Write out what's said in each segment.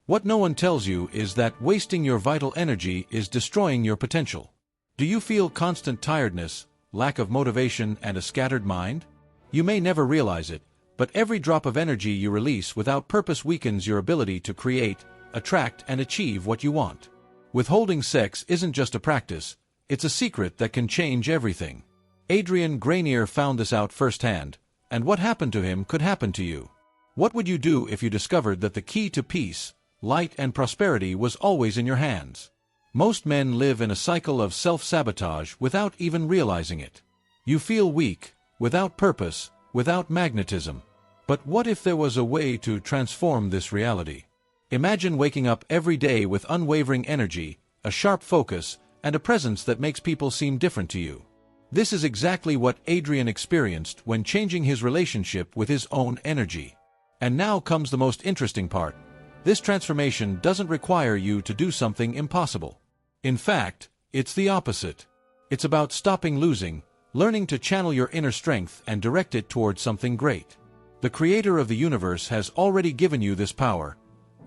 What no one tells you is that wasting your vital energy is destroying your potential. Do you feel constant tiredness, lack of motivation, and a scattered mind? You may never realize it, but every drop of energy you release without purpose weakens your ability to create, attract, and achieve what you want. Withholding sex isn't just a practice, it's a secret that can change everything. Adrian Grenier found this out firsthand, and what happened to him could happen to you. What would you do if you discovered that the key to peace, light, and prosperity was always in your hands? Most men live in a cycle of self-sabotage without even realizing it. You feel weak, without purpose, without magnetism. But what if there was a way to transform this reality? Imagine waking up every day with unwavering energy, a sharp focus, and a presence that makes people seem different to you. This is exactly what Adrian experienced when changing his relationship with his own energy. And now comes the most interesting part. This transformation doesn't require you to do something impossible. In fact, it's the opposite. It's about stopping losing, learning to channel your inner strength and direct it towards something great. The Creator of the universe has already given you this power.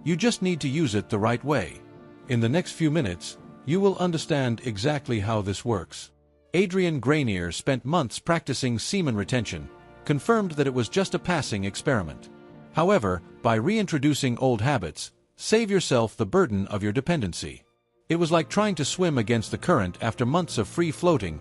You just need to use it the right way. In the next few minutes, you will understand exactly how this works. Adrian Grenier spent months practicing semen retention, confirmed that it was just a passing experiment. However, by reintroducing old habits, save yourself the burden of your dependency. It was like trying to swim against the current after months of free floating.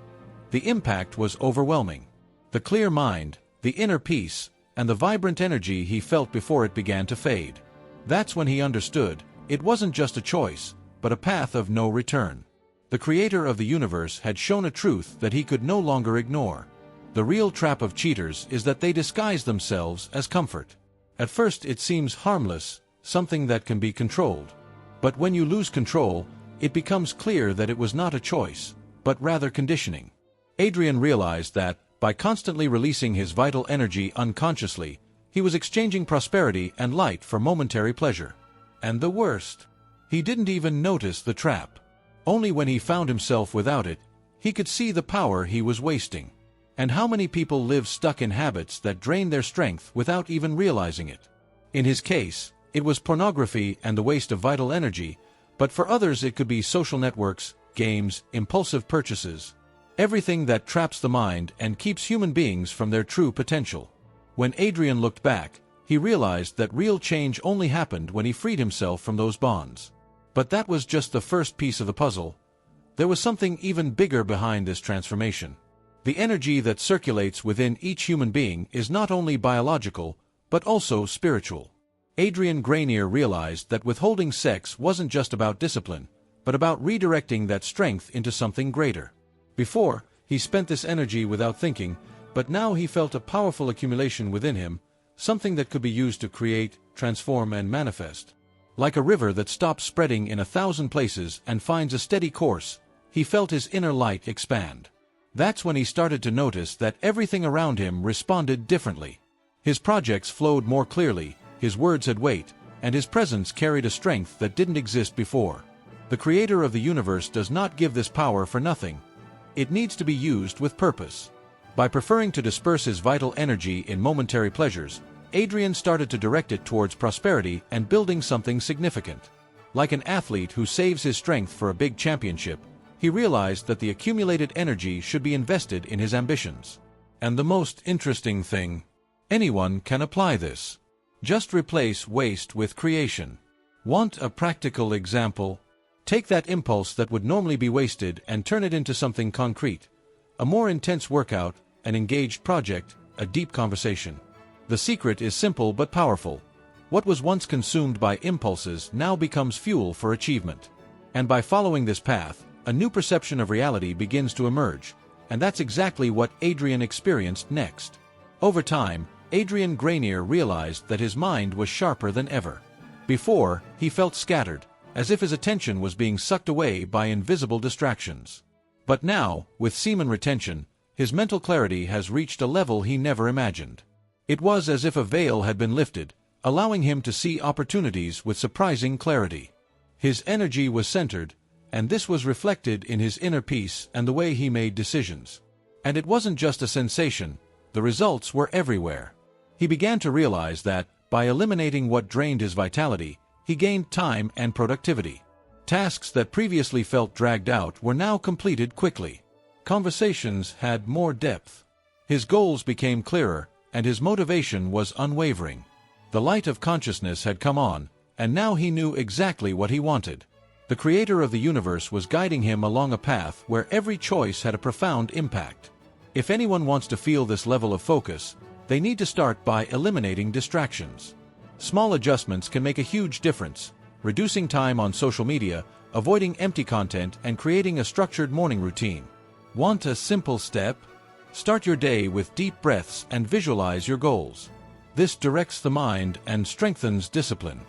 The impact was overwhelming. The clear mind, the inner peace, and the vibrant energy he felt before it began to fade. That's when he understood, it wasn't just a choice, but a path of no return. The Creator of the universe had shown a truth that he could no longer ignore. The real trap of cheaters is that they disguise themselves as comfort. At first it seems harmless, something that can be controlled. But when you lose control, it becomes clear that it was not a choice, but rather conditioning. Adrian realized that, by constantly releasing his vital energy unconsciously, he was exchanging prosperity and light for momentary pleasure. And the worst, he didn't even notice the trap. Only when he found himself without it, he could see the power he was wasting. And how many people live stuck in habits that drain their strength without even realizing it? In his case, it was pornography and the waste of vital energy, but for others it could be social networks, games, impulsive purchases. Everything that traps the mind and keeps human beings from their true potential. When Adrian looked back, he realized that real change only happened when he freed himself from those bonds. But that was just the first piece of the puzzle. There was something even bigger behind this transformation. The energy that circulates within each human being is not only biological, but also spiritual. Adrian Grenier realized that withholding sex wasn't just about discipline, but about redirecting that strength into something greater. Before, he spent this energy without thinking, but now he felt a powerful accumulation within him, something that could be used to create, transform, and manifest. Like a river that stops spreading in 1,000 places and finds a steady course, he felt his inner light expand. That's when he started to notice that everything around him responded differently. His projects flowed more clearly, his words had weight, and his presence carried a strength that didn't exist before. The Creator of the universe does not give this power for nothing. It needs to be used with purpose. By preferring to disperse his vital energy in momentary pleasures, Adrian started to direct it towards prosperity and building something significant. Like an athlete who saves his strength for a big championship, he realized that the accumulated energy should be invested in his ambitions. And the most interesting thing, anyone can apply this. Just replace waste with creation. Want a practical example? Take that impulse that would normally be wasted and turn it into something concrete. A more intense workout, an engaged project, a deep conversation. The secret is simple but powerful. What was once consumed by impulses now becomes fuel for achievement. And by following this path, a new perception of reality begins to emerge, and that's exactly what Adrian experienced next. Over time, Adrian Grenier realized that his mind was sharper than ever. Before, he felt scattered, as if his attention was being sucked away by invisible distractions. But now, with semen retention, his mental clarity has reached a level he never imagined. It was as if a veil had been lifted, allowing him to see opportunities with surprising clarity. His energy was centered, and this was reflected in his inner peace and the way he made decisions. And it wasn't just a sensation, the results were everywhere. He began to realize that, by eliminating what drained his vitality, He gained time and productivity. Tasks that previously felt dragged out were now completed quickly. Conversations had more depth. His goals became clearer, and his motivation was unwavering. The light of consciousness had come on, and now he knew exactly what he wanted. The creator of the universe was guiding him along a path where every choice had a profound impact. If anyone wants to feel this level of focus, they need to start by eliminating distractions. Small adjustments can make a huge difference, reducing time on social media, avoiding empty content, and creating a structured morning routine. Want a simple step? Start your day with deep breaths and visualize your goals. This directs the mind and strengthens discipline.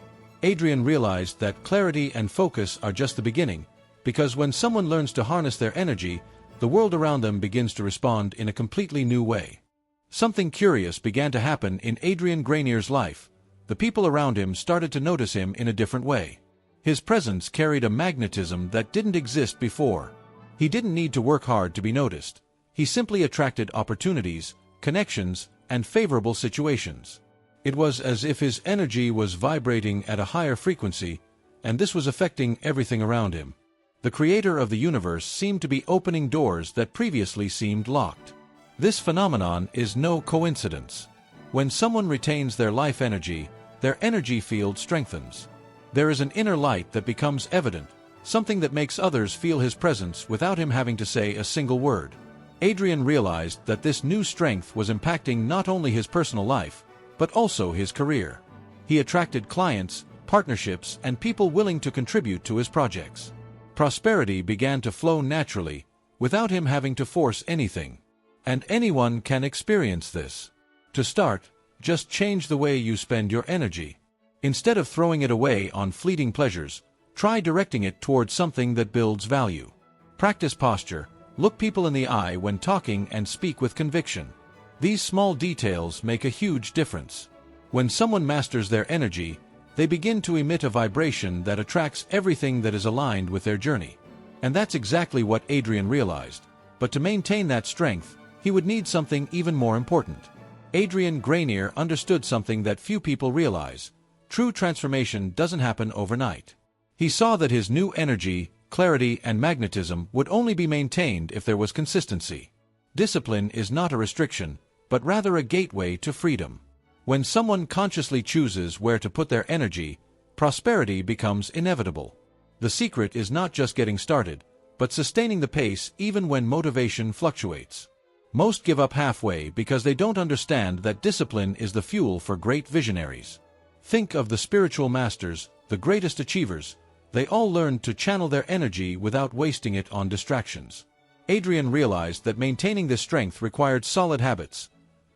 Adrian realized that clarity and focus are just the beginning, because when someone learns to harness their energy, the world around them begins to respond in a completely new way. Something curious began to happen in Adrian Granier's life. The people around him started to notice him in a different way. His presence carried a magnetism that didn't exist before. He didn't need to work hard to be noticed. He simply attracted opportunities, connections, and favorable situations. It was as if his energy was vibrating at a higher frequency, and this was affecting everything around him. The creator of the universe seemed to be opening doors that previously seemed locked. This phenomenon is no coincidence. When someone retains their life energy, their energy field strengthens. There is an inner light that becomes evident, something that makes others feel his presence without him having to say a single word. Adrian realized that this new strength was impacting not only his personal life, but also his career. He attracted clients, partnerships, and people willing to contribute to his projects. Prosperity began to flow naturally, without him having to force anything. And anyone can experience this. To start, just change the way you spend your energy. Instead of throwing it away on fleeting pleasures, try directing it towards something that builds value. Practice posture, look people in the eye when talking, and speak with conviction. These small details make a huge difference. When someone masters their energy, they begin to emit a vibration that attracts everything that is aligned with their journey. And that's exactly what Adrian realized. But to maintain that strength, he would need something even more important. Adrian Granier understood something that few people realize. True transformation doesn't happen overnight. He saw that his new energy, clarity, and magnetism would only be maintained if there was consistency. Discipline is not a restriction, but rather a gateway to freedom. When someone consciously chooses where to put their energy, prosperity becomes inevitable. The secret is not just getting started, but sustaining the pace even when motivation fluctuates. Most give up halfway because they don't understand that discipline is the fuel for great visionaries. Think of the spiritual masters, the greatest achievers. They all learned to channel their energy without wasting it on distractions. Adrian realized that maintaining this strength required solid habits.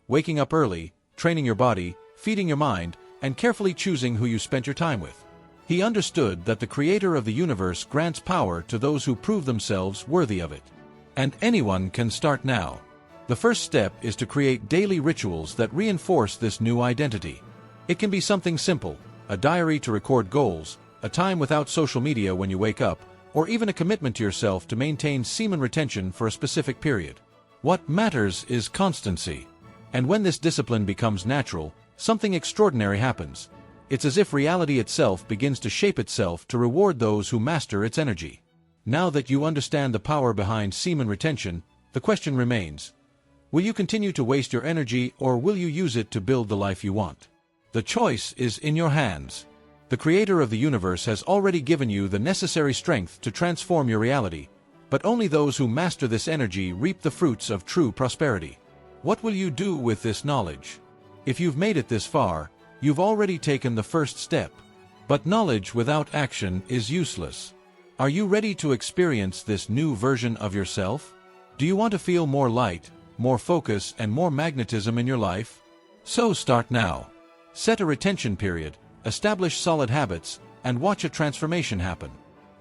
Waking up early, training your body, feeding your mind, and carefully choosing who you spent your time with. He understood that the creator of the universe grants power to those who prove themselves worthy of it. And anyone can start now. The first step is to create daily rituals that reinforce this new identity. It can be something simple, a diary to record goals, a time without social media when you wake up, or even a commitment to yourself to maintain semen retention for a specific period. What matters is constancy. And when this discipline becomes natural, something extraordinary happens. It's as if reality itself begins to shape itself to reward those who master its energy. Now that you understand the power behind semen retention, the question remains: will you continue to waste your energy, or will you use it to build the life you want? The choice is in your hands. The creator of the universe has already given you the necessary strength to transform your reality, but only those who master this energy reap the fruits of true prosperity. What will you do with this knowledge? If you've made it this far, you've already taken the first step. But knowledge without action is useless. Are you ready to experience this new version of yourself? Do you want to feel more light, more focus, and more magnetism in your life? So start now. Set a retention period, establish solid habits, and watch a transformation happen.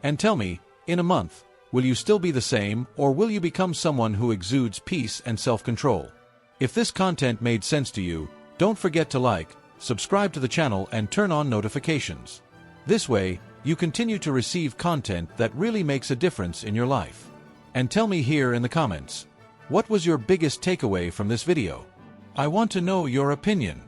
And tell me, in a month, will you still be the same, or will you become someone who exudes peace and self-control? If this content made sense to you, don't forget to like, subscribe to the channel, and turn on notifications. This way, you continue to receive content that really makes a difference in your life. And tell me here in the comments, what was your biggest takeaway from this video? I want to know your opinion.